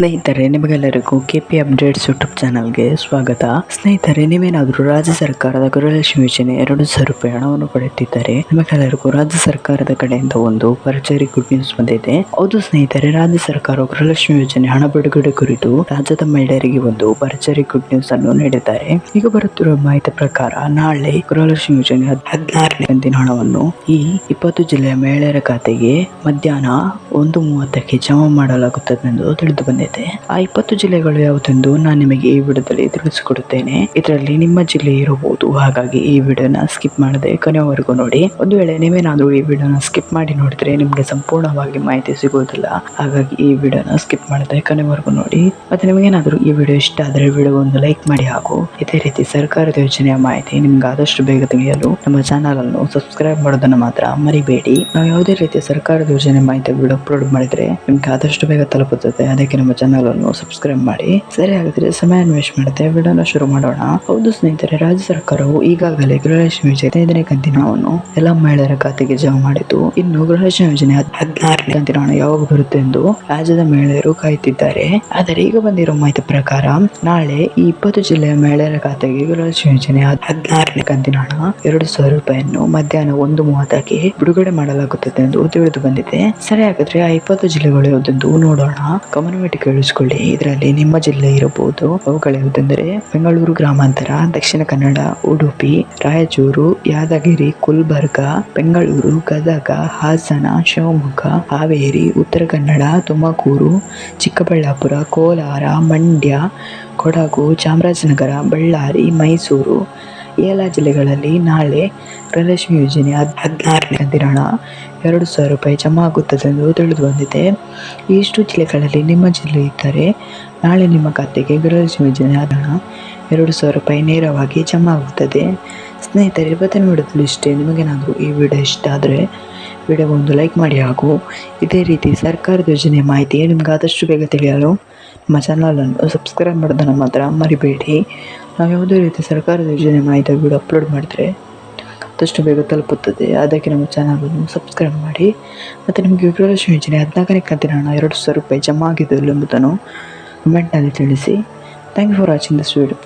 ಸ್ನೇಹಿತರೆ, ನಿಮಗೆಲ್ಲರಿಗೂ KP updates YouTube ಚಾನಲ್ಗೆ ಸ್ವಾಗತ. ಸ್ನೇಹಿತರೆ, ನೀವೇನಾದರೂ ರಾಜ್ಯ ಸರ್ಕಾರದ ಗೃಹಲಕ್ಷ್ಮಿ ಯೋಜನೆ 2,000 ರೂಪಾಯಿ ಹಣವನ್ನು ಪಡೆಯುತ್ತಿದ್ದರೆ ನಿಮಗೆಲ್ಲರಿಗೂ ರಾಜ್ಯ ಸರ್ಕಾರದ ಕಡೆಯಿಂದ ಒಂದು ಭರ್ಜರಿ ಗುಡ್ ನ್ಯೂಸ್ ಬಂದಿದೆ. ಹೌದು ಸ್ನೇಹಿತರೆ, ರಾಜ್ಯ ಸರ್ಕಾರ ಗೃಹಲಕ್ಷ್ಮಿ ಯೋಜನೆ ಹಣ ಬಿಡುಗಡೆ ಕುರಿತು ರಾಜ್ಯದ ಮಹಿಳೆಯರಿಗೆ ಒಂದು ಭರ್ಜರಿ ಗುಡ್ ನ್ಯೂಸ್ ಅನ್ನು ನೀಡಿದ್ದಾರೆ. ಈಗ ಬರುತ್ತಿರುವ ಮಾಹಿತಿ ಪ್ರಕಾರ ನಾಳೆ ಗೃಹಲಕ್ಷ್ಮಿ ಯೋಜನೆ 16ನೇ ಕಂತಿನ ಹಣವನ್ನು ಈ 20 ಜಿಲ್ಲೆಯ ಮಹಿಳೆಯರ ಖಾತೆಗೆ ಮಧ್ಯಾಹ್ನ 1:30ಕ್ಕೆ ಜಮಾ ಮಾಡಲಾಗುತ್ತದೆ ಎಂದು ತಿಳಿದು ಬಂದಿದೆ. ಆ 20 ಜಿಲ್ಲೆಗಳು ಯಾವುದೆಂದು ನಾನು ನಿಮಗೆ ಈ ವಿಡಿಯೋದಲ್ಲಿ ತಿಳಿಸಿಕೊಡುತ್ತೇನೆ. ಇದರಲ್ಲಿ ನಿಮ್ಮ ಜಿಲ್ಲೆ ಇರಬಹುದು, ಹಾಗಾಗಿ ಈ ವಿಡಿಯೋನ ಸ್ಕಿಪ್ ಮಾಡದೆ ಕೊನೆಯವರೆಗೂ ನೋಡಿ. ಒಂದು ವೇಳೆ ನೀವೇನಾದರೂ ಈ ವಿಡಿಯೋನ ಸ್ಕಿಪ್ ಮಾಡಿ ನೋಡಿದ್ರೆ ನಿಮಗೆ ಸಂಪೂರ್ಣವಾಗಿ ಮಾಹಿತಿ ಸಿಗುವುದಿಲ್ಲ. ಹಾಗಾಗಿ ಈ ವಿಡಿಯೋನ ಸ್ಕಿಪ್ ಮಾಡದೆ ಕೊನೆಯವರೆಗೂ ನೋಡಿ. ಮತ್ತೆ ನಿಮಗೇನಾದರೂ ಈ ವಿಡಿಯೋ ಇಷ್ಟ ಆದರೆ ವಿಡಿಯೋ ಒಂದು ಲೈಕ್ ಮಾಡಿ, ಹಾಗೂ ಇದೇ ರೀತಿ ಸರ್ಕಾರದ ಯೋಜನೆಯ ಮಾಹಿತಿ ನಿಮ್ಗೆ ಆದಷ್ಟು ಬೇಗ ತಿಳಿಯಲು ನಮ್ಮ ಚಾನಲ್ ಅನ್ನು ಸಬ್ಸ್ಕ್ರೈಬ್ ಮಾಡೋದನ್ನ ಮಾತ್ರ ಮರಿಬೇಡಿ. ನಾವು ಯಾವುದೇ ರೀತಿಯ ಸರ್ಕಾರದ ಯೋಜನೆ ಮಾಹಿತಿ ವಿಡಿಯೋ ಅಪ್ಲೋಡ್ ಮಾಡಿದ್ರೆ ನಿಮ್ಗೆ ಆದಷ್ಟು ಬೇಗ ತಲುಪುತ್ತದೆ. ಅದಕ್ಕೆ ನಮ್ಮ ಚಾನಲ್ ಅನ್ನು ಸಬ್ಸ್ಕ್ರೈಬ್ ಮಾಡಿ. ಸರಿ, ಹಾಗಾದ್ರೆ ಸಮಯ ವೇಸ್ಟ್ ಮಾಡದೆ ವಿಡಿಯೋನ ಶುರು ಮಾಡೋಣ. ಹೌದು ಸ್ನೇಹಿತರೆ, ರಾಜ್ಯ ಸರ್ಕಾರವು ಈಗಾಗಲೇ ಗೃಹಲಕ್ಷ್ಮಿ ಯೋಜನೆ 15ನೇ ಕಂತಿನ ಹಣವನ್ನು ಎಲ್ಲ ಮಹಿಳೆಯರ ಖಾತೆಗೆ ಜಮಾ ಮಾಡಿದ್ದು, ಇನ್ನು ಗೃಹಲಕ್ಷ್ಮಿ ಯೋಜನೆ 16ನೇ ಕಂತಿನ ಹಣ ಯಾವಾಗ ಬರುತ್ತೆ ಎಂದು ರಾಜ್ಯದ ಮಹಿಳೆಯರು ಕಾಯುತ್ತಿದ್ದಾರೆ. ಆದರೆ ಈಗ ಬಂದಿರೋ ಮಾಹಿತಿ ಪ್ರಕಾರ ನಾಳೆ ಈ 20 ಜಿಲ್ಲೆಯ ಮಹಿಳೆಯರ ಖಾತೆಗೆ ಗೃಹಲಕ್ಷ್ಮಿ ಯೋಜನೆ 16ನೇ ಕಂತಿನ ಹಣ 2,000 ರೂಪಾಯಿಯನ್ನು ಮಧ್ಯಾಹ್ನ 1:30ಕ್ಕೆ ಬಿಡುಗಡೆ ಮಾಡಲಾಗುತ್ತದೆ ಎಂದು ತಿಳಿದು ಬಂದಿದೆ. ಸರಿ, ಹಾಗಾದ್ರೆ ಆ 20 ಜಿಲ್ಲೆಗಳು ಯಾವುದೆಂದು ನೋಡೋಣ. ಗಮನವಿಟ್ಟು ಕೇಳಿಸಿಕೊಳ್ಳಿ. ಇದರಲ್ಲಿ ನಿಮ್ಮ ಜಿಲ್ಲೆ ಇರಬಹುದು. ಅವುಗಳು ಯಾವುದೆಂದರೆ ಬೆಂಗಳೂರು ಗ್ರಾಮಾಂತರ, ದಕ್ಷಿಣ ಕನ್ನಡ, ಉಡುಪಿ, ರಾಯಚೂರು, ಯಾದಗಿರಿ, ಗುಲ್ಬರ್ಗ, ಬೆಂಗಳೂರು, ಗದಗ, ಹಾಸನ, ಶಿವಮೊಗ್ಗ, ಹಾವೇರಿ, ಉತ್ತರ ಕನ್ನಡ, ತುಮಕೂರು, ಚಿಕ್ಕಬಳ್ಳಾಪುರ, ಕೋಲಾರ, ಮಂಡ್ಯ, ಕೊಡಗು, ಚಾಮರಾಜನಗರ, ಬಳ್ಳಾರಿ, ಮೈಸೂರು ಈ ಎಲ್ಲ ಜಿಲ್ಲೆಗಳಲ್ಲಿ ನಾಳೆ ಗೃಹಲಕ್ಷ್ಮಿ ಯೋಜನೆ 16ನೇ ಕಂತಿನ ಹಣ 2,000 ರೂಪಾಯಿ ಜಮಾ ಆಗುತ್ತದೆ ಎಂದು ತಿಳಿದು ಬಂದಿದೆ. ಇಷ್ಟು ಜಿಲ್ಲೆಗಳಲ್ಲಿ ನಿಮ್ಮ ಜಿಲ್ಲೆ ಇದ್ದರೆ ನಾಳೆ ನಿಮ್ಮ ಖಾತೆಗೆ ಗೃಹಲಕ್ಷ್ಮಿ ಯೋಜನೆ ಹಣ 2,000 ರೂಪಾಯಿ ನೇರವಾಗಿ ಜಮಾ ಆಗುತ್ತದೆ. ಸ್ನೇಹಿತರೆ, ಇವತ್ತಿನ ವಿಡಿಯೋದಲ್ಲಿ ಇಷ್ಟೇ. ನಿಮಗೇನಾದರೂ ಈ ವಿಡಿಯೋ ಇಷ್ಟ ಆದರೆ ವಿಡಿಯೋಗೆ ಒಂದು ಲೈಕ್ ಮಾಡಿ, ಹಾಗೂ ಇದೇ ರೀತಿ ಸರ್ಕಾರದ ಯೋಜನೆಯ ಮಾಹಿತಿ ನಿಮ್ಗೆ ಆದಷ್ಟು ಬೇಗ ತಿಳಿಯಲು ನಮ್ಮ ಚಾನಲನ್ನು ಸಬ್ಸ್ಕ್ರೈಬ್ ಮಾಡೋದನ್ನು ಮಾತ್ರ ಮರಿಬೇಡಿ. ನಾವು ಯಾವುದೇ ರೀತಿ ಸರ್ಕಾರದ ಯೋಜನೆ ಮಾಹಿತಿ ವಿಡಿಯೋ ಅಪ್ಲೋಡ್ ಮಾಡಿದ್ರೆ ಆದಷ್ಟು ಬೇಗ ತಲುಪುತ್ತದೆ. ಅದಕ್ಕೆ ನಮ್ಮ ಚಾನಲನ್ನು ಸಬ್ಸ್ಕ್ರೈಬ್ ಮಾಡಿ. ಮತ್ತು ನಿಮಗೆ ಗೃಹಲಕ್ಷ್ಮಿ ಯೋಜನೆ 14ನೇ ಕಂತಿನ ಹಣ 2,000 ರೂಪಾಯಿ ಜಮಾ ಆಗಿದೆ ಎಂಬುದನ್ನು ಕಮೆಂಟ್ನಲ್ಲಿ ತಿಳಿಸಿ. Thank you for watching this video.